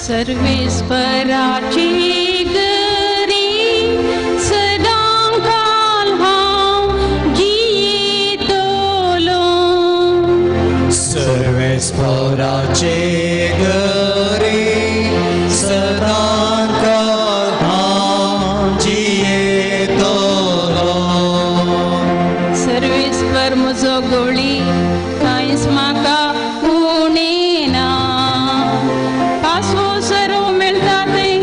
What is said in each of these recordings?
सर्वेस्पराची गरी सदांकाल हांव जियेतलो. सर्वेस्पराची गरी सदांकाल हांव जियेतलो. सर्वेस्पर म्हजो गवळी कांयच म्हाका उणेना. पासवो सरो मेळटा थंय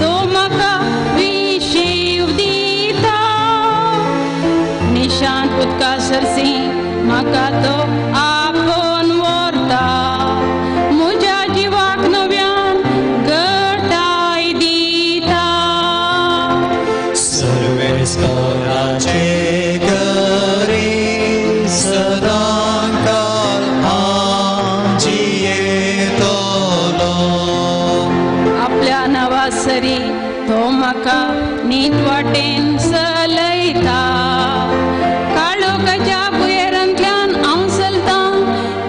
तो म्हाका विशीव दिता. निशांत उदका सरसी म्हाका तो आपोवन व्हरता. म्हज्या जिवाक नव्यान घटाय दिता. सर्वेस्पराची गरी सदांकाल हांव जियेतलो. आपल्या नावासरी तो म्हाका नीट वाटेन चलयता. काळोखाच्या बुयेरांतल्यान हांव चलतां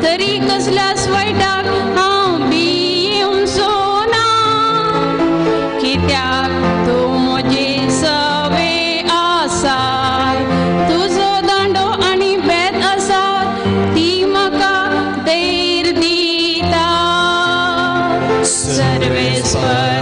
तरी कसल्याच वायटाक हांव भियेवचो ना. कित्याक तूं म्हजे सवे आसाय. तुजो दांडो आनी बेत आसात ती म्हाका धैर्य दिता. सर्वेस्पर